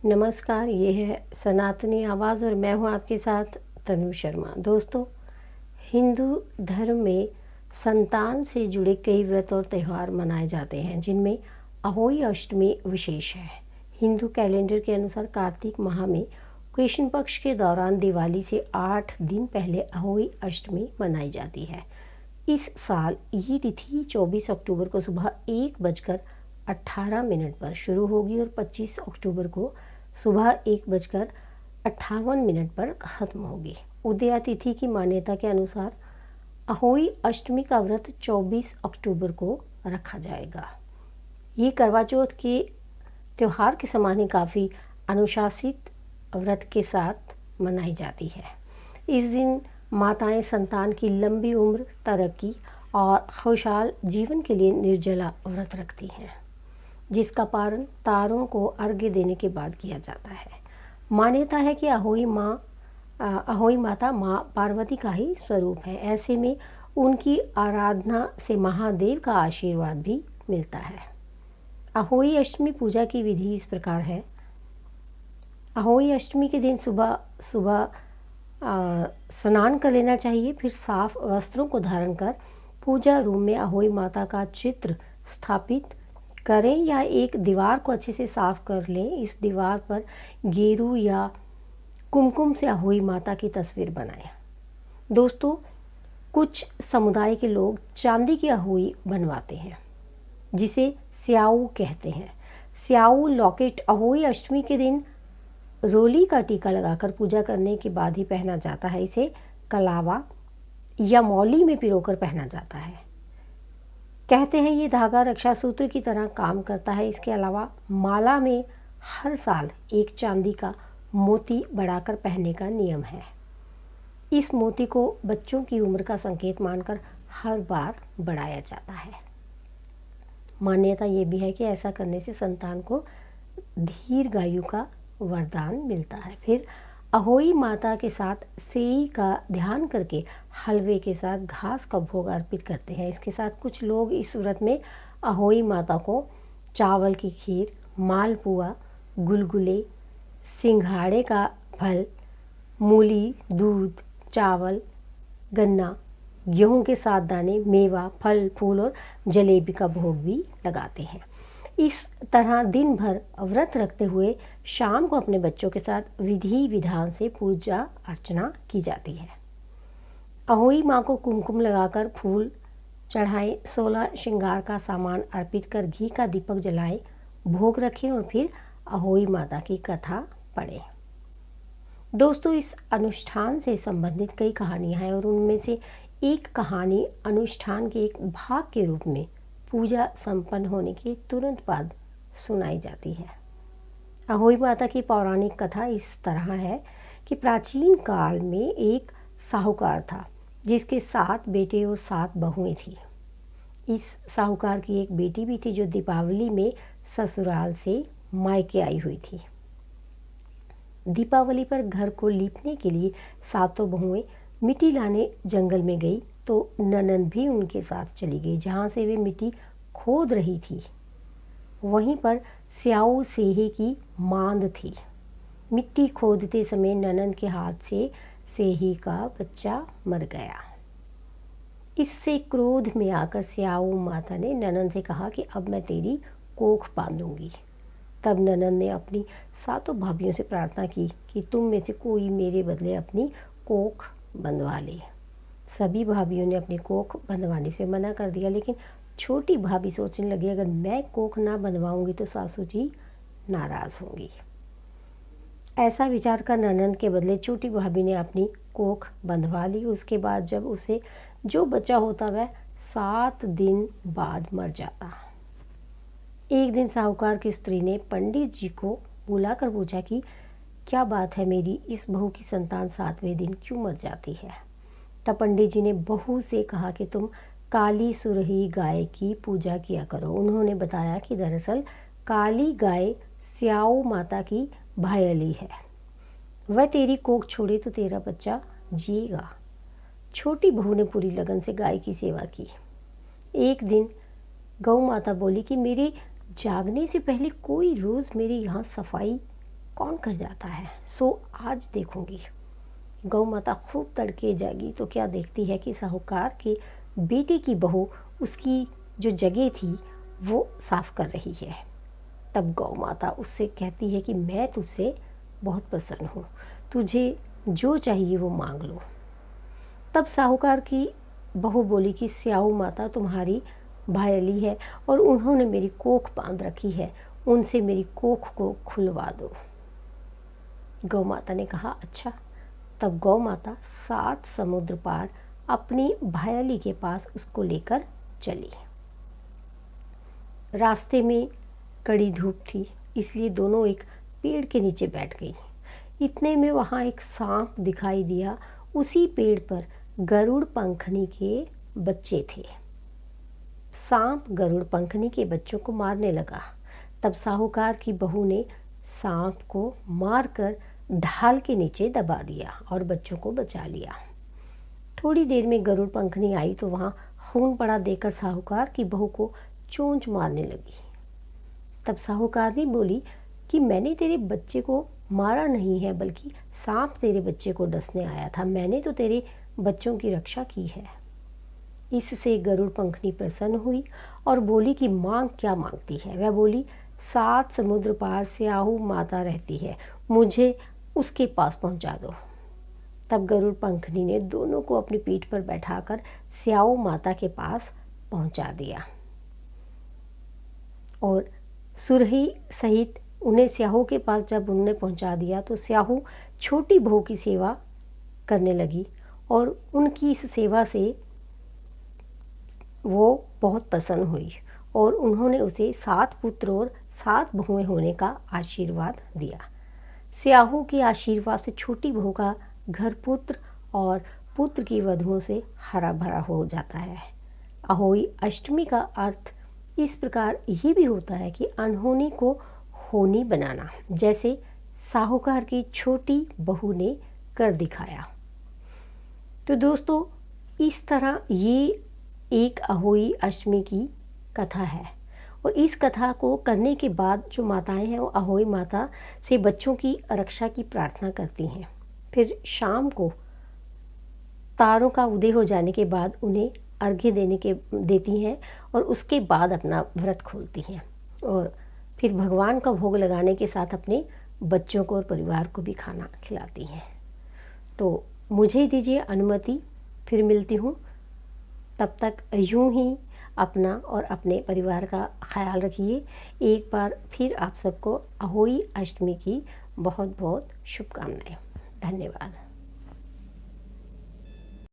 नमस्कार, ये है सनातनी आवाज़ और मैं हूँ आपके साथ तनु शर्मा। दोस्तों, हिंदू धर्म में संतान से जुड़े कई व्रत और त्यौहार मनाए जाते हैं, जिनमें अहोई अष्टमी विशेष है। हिंदू कैलेंडर के अनुसार कार्तिक माह में कृष्ण पक्ष के दौरान दिवाली से 8 दिन पहले अहोई अष्टमी मनाई जाती है। इस साल ये तिथि 24 अक्टूबर को सुबह 1:18 पर शुरू होगी और 25 अक्टूबर को सुबह 1:58 पर खत्म होगी। उदया तिथि की मान्यता के अनुसार अहोई अष्टमी का व्रत 24 अक्टूबर को रखा जाएगा। ये करवा चौथ के त्यौहार के समान ही काफ़ी अनुशासित व्रत के साथ मनाई जाती है। इस दिन माताएं संतान की लंबी उम्र, तरक्की और खुशहाल जीवन के लिए निर्जला व्रत रखती हैं, जिसका पारण तारों को अर्घ्य देने के बाद किया जाता है। मान्यता है कि अहोई माता माँ पार्वती का ही स्वरूप है। ऐसे में उनकी आराधना से महादेव का आशीर्वाद भी मिलता है। अहोई अष्टमी पूजा की विधि इस प्रकार है। अहोई अष्टमी के दिन सुबह सुबह स्नान कर लेना चाहिए। फिर साफ वस्त्रों को धारण कर पूजा रूम में अहोई माता का चित्र स्थापित करें या एक दीवार को अच्छे से साफ कर लें। इस दीवार पर गेरू या कुमकुम से अहोई माता की तस्वीर बनाएं। दोस्तों, कुछ समुदाय के लोग चांदी की अहोई बनवाते हैं, जिसे स्याऊ कहते हैं। स्याऊ लॉकेट अहोई अष्टमी के दिन रोली का टीका लगाकर पूजा करने के बाद ही पहना जाता है। इसे कलावा या मौली में पिरोकर पहना जाता है। कहते हैं ये धागा रक्षा सूत्र की तरह काम करता है। इसके अलावा माला में हर साल एक चांदी का मोती बढ़ाकर पहनने का नियम है। इस मोती को बच्चों की उम्र का संकेत मानकर हर बार बढ़ाया जाता है। मान्यता ये भी है कि ऐसा करने से संतान को दीर्घायु का वरदान मिलता है। फिर अहोई माता के साथ सेई का ध्यान करके हलवे के साथ घास का भोग अर्पित करते हैं। इसके साथ कुछ लोग इस व्रत में अहोई माता को चावल की खीर, मालपुआ, गुलगुले, सिंघाड़े का फल, मूली, दूध, चावल, गन्ना, गेहूं के 7 दाने, मेवा, फल फूल और जलेबी का भोग भी लगाते हैं। इस तरह दिन भर व्रत रखते हुए शाम को अपने बच्चों के साथ विधि विधान से पूजा अर्चना की जाती है। अहोई माँ को कुमकुम लगाकर फूल चढ़ाएं, 16 श्रृंगार का सामान अर्पित कर घी का दीपक जलाएं, भोग रखें और फिर अहोई माता की कथा पढ़ें। दोस्तों, इस अनुष्ठान से संबंधित कई कहानियाँ हैं और उनमें से एक कहानी अनुष्ठान के एक भाग के रूप में पूजा संपन्न होने के तुरंत बाद सुनाई जाती है। अहोई माता की पौराणिक कथा इस तरह है कि प्राचीन काल में एक साहूकार था, जिसके 7 बेटे और 7 बहुएं थी। इस साहूकार की एक बेटी भी थी जो दीपावली में ससुराल से मायके आई हुई थी। दीपावली पर घर को लीपने के लिए 7 बहुएं मिट्टी लाने जंगल में गई तो ननद भी उनके साथ चली गई। जहाँ से वे मिट्टी खोद रही थी, वहीं पर स्याऊ सेहे की मांद थी। मिट्टी खोदते समय ननद के हाथ से सेही का बच्चा मर गया। इससे क्रोध में आकर स्याऊ माता ने ननद से कहा कि अब मैं तेरी कोख बांधूंगी। तब ननद ने अपनी 7 भाभियों से प्रार्थना की कि तुम में से कोई मेरे बदले अपनी कोख बंधवा ले। सभी भाभियों ने अपनी कोख बंधवाने से मना कर दिया, लेकिन छोटी भाभी सोचने लगी अगर मैं कोख ना बंधवाऊंगी तो सासू जी नाराज होंगी। ऐसा विचार कर ननद के बदले छोटी भाभी ने अपनी कोख बंधवा ली। उसके बाद जब उसे जो बच्चा होता वह 7 दिन बाद मर जाता। एक दिन साहूकार की स्त्री ने पंडित जी को बुलाकर पूछा कि क्या बात है, मेरी इस बहू की संतान 7वें दिन क्यों मर जाती है। तब पंडित जी ने बहू से कहा कि तुम काली सुरही गाय की पूजा किया करो। उन्होंने बताया कि दरअसल काली गाय स्याऊ माता की भायली है। वह तेरी कोख छोड़े तो तेरा बच्चा जिएगा। छोटी बहू ने पूरी लगन से गाय की सेवा की। एक दिन गौ माता बोली कि मेरे जागने से पहले कोई रोज़ मेरे यहाँ सफाई कौन कर जाता है, सो आज देखूंगी। गौ माता खूब तड़के जागी तो क्या देखती है कि साहूकार की बेटी की बहू उसकी जो जगह थी वो साफ कर रही है। तब गौ माता उससे कहती है कि मैं तुझसे बहुत प्रसन्न हूँ, तुझे जो चाहिए वो मांग लो। तब साहूकार की बहू बोली कि स्याऊ माता तुम्हारी भायली है और उन्होंने मेरी कोख बांध रखी है, उनसे मेरी कोख को खुलवा दो। गौ माता ने कहा अच्छा। तब गौ माता 7 समुद्र पार अपनी भायली के पास उसको लेकर चली। रास्ते में कड़ी धूप थी, इसलिए दोनों एक पेड़ के नीचे बैठ गई। इतने में वहाँ एक सांप दिखाई दिया। उसी पेड़ पर गरुड़ पंखनी के बच्चे थे। सांप गरुड़ पंखनी के बच्चों को मारने लगा। तब साहूकार की बहू ने सांप को मारकर ढाल के नीचे दबा दिया और बच्चों को बचा लिया। थोड़ी देर में गरुड़ पंखनी आई तो वहाँ खून पड़ा देखकर साहूकार की बहू को चोंच मारने लगी। तब साहूकारनी बोली कि मैंने तेरे बच्चे को मारा नहीं है, बल्कि सांप तेरे बच्चे को डसने आया था, मैंने तो तेरे बच्चों की रक्षा की है। इससे गरुड़ पंखनी प्रसन्न हुई और बोली कि मांग क्या मांगती है। वह बोली 7 समुद्र पार स्याहू माता रहती है, मुझे उसके पास पहुंचा दो। तब गरुड़ पंखनी ने दोनों को अपनी पीठ पर बैठाकर स्याहू माता के पास पहुंचा दिया और सुरही सहित उन्हें स्याहू के पास जब उन्होंने पहुंचा दिया तो स्याहू छोटी बहू की सेवा करने लगी और उनकी इस सेवा से वो बहुत प्रसन्न हुई और उन्होंने उसे 7 पुत्र और 7 बहुएं होने का आशीर्वाद दिया। स्याहू के आशीर्वाद से छोटी बहू का घर पुत्र और पुत्र की वधुओं से हरा भरा हो जाता है। अहोई अष्टमी का अर्थ इस प्रकार ये भी होता है कि अनहोनी को होनी बनाना, जैसे साहूकार की छोटी बहू ने कर दिखाया। तो दोस्तों इस तरह ये एक अहोई अष्टमी की कथा है और इस कथा को करने के बाद जो माताएं हैं वो अहोई माता से बच्चों की रक्षा की प्रार्थना करती हैं। फिर शाम को तारों का उदय हो जाने के बाद उन्हें अर्घ्य देती हैं और उसके बाद अपना व्रत खोलती हैं और फिर भगवान का भोग लगाने के साथ अपने बच्चों को और परिवार को भी खाना खिलाती हैं। तो मुझे दीजिए अनुमति, फिर मिलती हूँ। तब तक यूं ही अपना और अपने परिवार का ख्याल रखिए। एक बार फिर आप सबको अहोई अष्टमी की बहुत बहुत शुभकामनाएं। धन्यवाद।